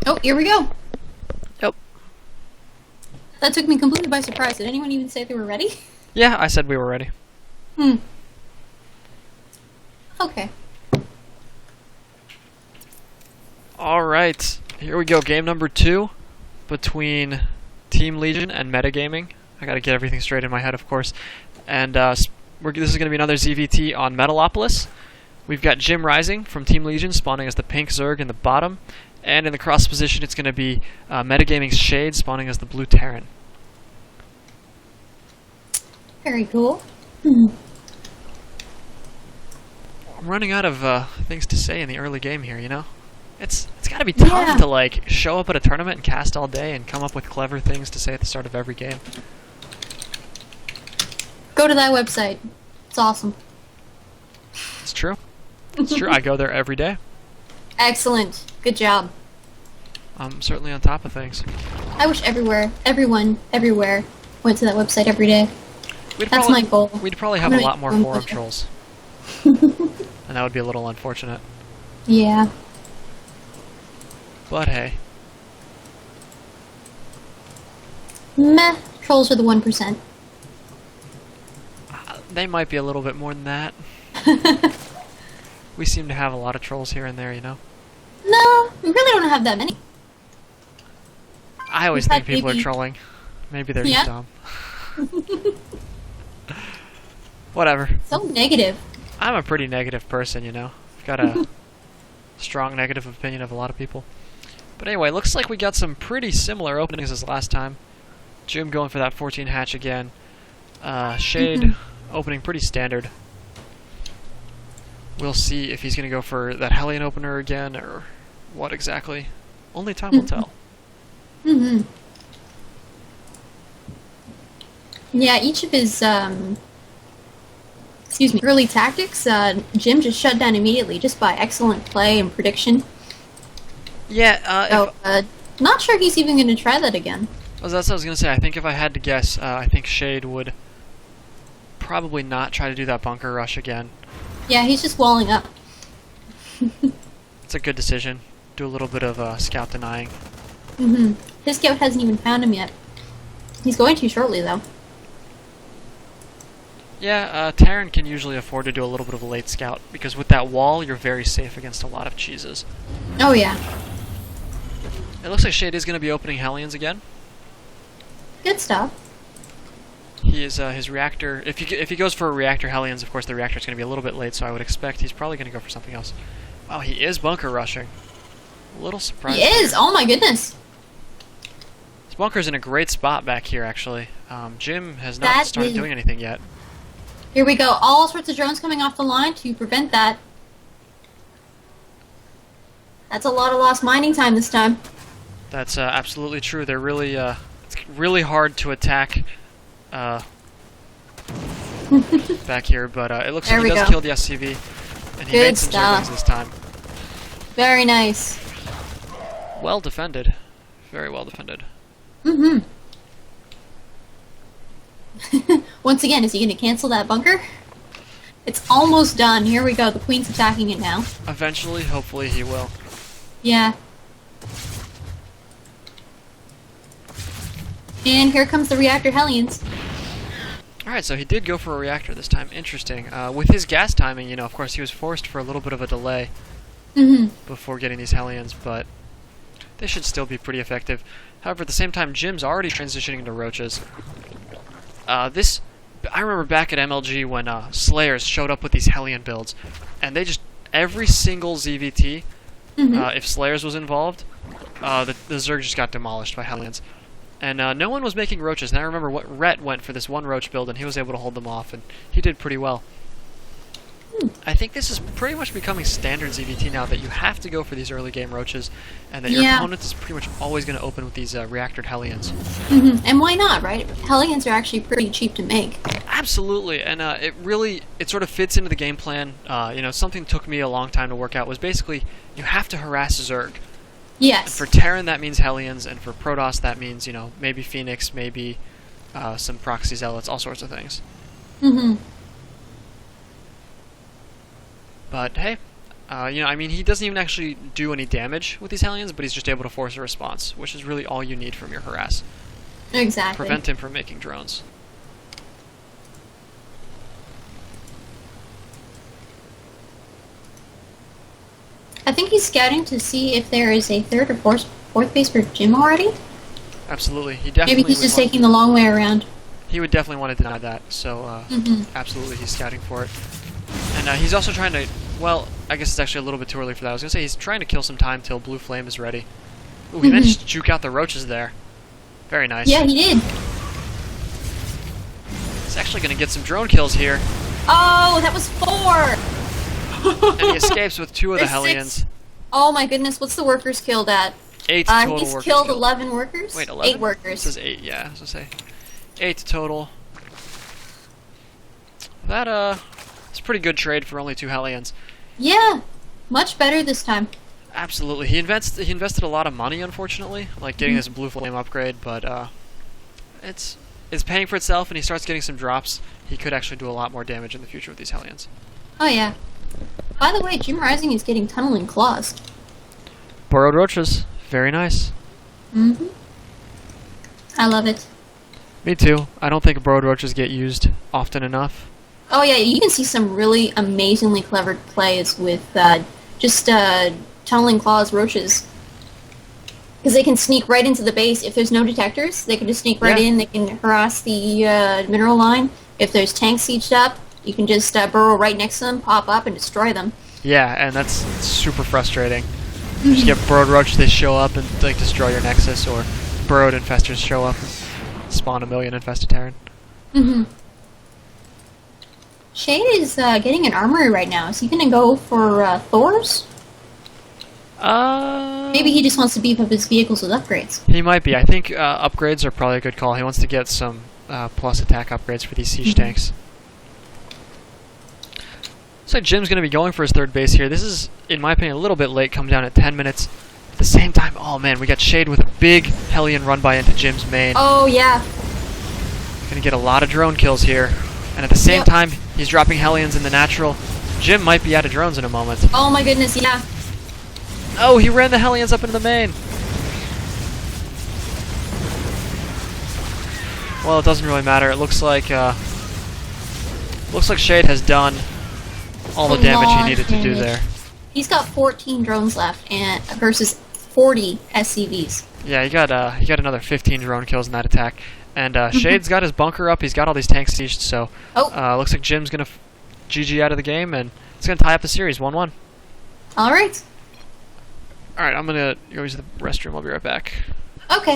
Oh, here we go. Yep. That took me completely by surprise. Did anyone even say they were ready? Yeah, I said we were ready. Okay. Alright, here we go. Game number 2 between Team Legion and Metagaming. I gotta get everything straight in my head, of course. And this is gonna be another ZVT on Metalopolis. We've got JimRiSiNg from Team Legion spawning as the pink Zerg in the bottom. And in the cross position, it's gonna be Metagaming's Shade spawning as the blue Terran. Very cool. I'm running out of things to say in the early game here, you know? It's gotta be tough to, like, show up at a tournament and cast all day and come up with clever things to say at the start of every game. Go to that website. It's awesome. It's true. It's true. I go there every day. Excellent. Good job. I'm certainly on top of things. I wish everyone, everywhere, went to that website every day. That's my goal. We'd probably have a lot more forum trolls. And that would be a little unfortunate. Yeah. But hey. Meh. Trolls are the 1%. They might be a little bit more than that. We seem to have a lot of trolls here and there, you know? No, we really don't have that many. I always think people are trolling. Maybe they're just dumb. Whatever. So negative. I'm a pretty negative person, you know? I've got a strong negative opinion of a lot of people. But anyway, looks like we got some pretty similar openings as last time. Jim going for that 14 hatch again. Shade opening pretty standard. We'll see if he's going to go for that Hellion opener again, or what exactly. Only time will tell. Yeah, each of his, early tactics, Jim just shut down immediately just by excellent play and prediction. Yeah, not sure he's even going to try that again. Well, that's what I was going to say. I think if I had to guess, I think Shade would probably not try to do that bunker rush again. Yeah, he's just walling up. It's a good decision. Do a little bit of scout denying. His scout hasn't even found him yet. He's going to shortly, though. Yeah, Terran can usually afford to do a little bit of a late scout, because with that wall, you're very safe against a lot of cheeses. Oh, yeah. It looks like Shade is going to be opening Hellions again. Good stuff. He is his reactor. If he goes for a reactor Hellions, of course the reactor is going to be a little bit late, so I would expect he's probably going to go for something else. Wow, he is bunker rushing. A little surprised. He is. Oh my goodness. His bunker's in a great spot back here, actually. Jim has not started doing anything yet. Here we go. All sorts of drones coming off the line to prevent that. That's a lot of lost mining time this time. That's absolutely true. They're really it's really hard to attack back here, but it looks like he does kill the SCV, and he made some Zerglings this time. Very nice. Well defended. Very well defended. Once again, is he going to cancel that bunker? It's almost done. Here we go. The Queen's attacking it now. Eventually, hopefully he will. Yeah. And here comes the reactor Hellions. Alright, so he did go for a reactor this time. Interesting. With his gas timing, you know, of course, he was forced for a little bit of a delay before getting these Hellions, but they should still be pretty effective. However, at the same time, Jim's already transitioning into Roaches. I remember back at MLG when Slayers showed up with these Hellion builds, and they just, every single ZVT, if Slayers was involved, the Zerg just got demolished by Hellions. And no one was making Roaches, and I remember what Rhett went for this one Roach build, and he was able to hold them off, and he did pretty well. I think this is pretty much becoming standard ZVT now, that you have to go for these early game Roaches, and that your opponent is pretty much always going to open with these reactored Hellions. And why not, right? Hellions are actually pretty cheap to make. Absolutely, and it sort of fits into the game plan. You know, something took me a long time to work out was basically you have to harass Zerg. Yes. And for Terran, that means Hellions, and for Protoss, that means, you know, maybe Phoenix, maybe some Proxy Zealots, all sorts of things. But hey, I mean, he doesn't even actually do any damage with these Hellions, but he's just able to force a response, which is really all you need from your harass. Exactly. Prevent him from making drones. I think he's scouting to see if there is a third or fourth base for Jim already. Absolutely, he definitely. Maybe he's just taking the long way around. He would definitely want to deny that. So, absolutely, he's scouting for it, and he's also trying to. Well, I guess it's actually a little bit too early for that. I was gonna say he's trying to kill some time till Blue Flame is ready. Ooh, he managed to juke out the roaches there. Very nice. Yeah, he did. He's actually gonna get some drone kills here. Oh, that was 4. And he escapes with 2 of the Hellions. 6. Oh my goodness, what's the workers killed at? 8 total he's workers killed 11 workers? Wait, 11? 8 workers. This is 8, yeah, I was gonna say. 8 total. That, it's a pretty good trade for only 2 Hellions. Yeah, much better this time. Absolutely. He invested a lot of money, unfortunately, like getting this Blue Flame upgrade, but, it's paying for itself, and he starts getting some drops. He could actually do a lot more damage in the future with these Hellions. Oh yeah. By the way, JimRiSiNg is getting tunneling claws. Burrowed roaches. Very nice. I love it. Me too. I don't think burrowed roaches get used often enough. Oh yeah, you can see some really amazingly clever plays with just tunneling claws roaches. Because they can sneak right into the base. If there's no detectors, they can just sneak right in. They can harass the mineral line. If there's tanks sieged up, you can just burrow right next to them, pop up, and destroy them. Yeah, and that's super frustrating. You just get burrowed roaches, they show up and like destroy your nexus, or burrowed infestors show up and spawn a million infested Terran. SGShaDe is getting an armory right now. Is he going to go for Thor's? Maybe he just wants to beef up his vehicles with upgrades. He might be. I think upgrades are probably a good call. He wants to get some plus attack upgrades for these siege tanks. Looks like Jim's going to be going for his third base here. This is, in my opinion, a little bit late. Come down at 10 minutes. At the same time, oh man, we got SGShaDe with a big Hellion run by into Jim's main. Oh yeah. Going to get a lot of drone kills here. And at the same time, he's dropping Hellions in the natural. Jim might be out of drones in a moment. Oh my goodness, yeah. Oh, he ran the Hellions up into the main. Well, it doesn't really matter. It looks like SGShaDe has done all the damage he needed to do there. He's got 14 drones left, and versus 40 SCVs. Yeah, he got another 15 drone kills in that attack, and SGShaDe's got his bunker up. He's got all these tanks sieged, so looks like Jim's gonna GG out of the game, and it's gonna tie up the series 1-1. All right. All right, I'm gonna go use the restroom. I'll be right back. Okay.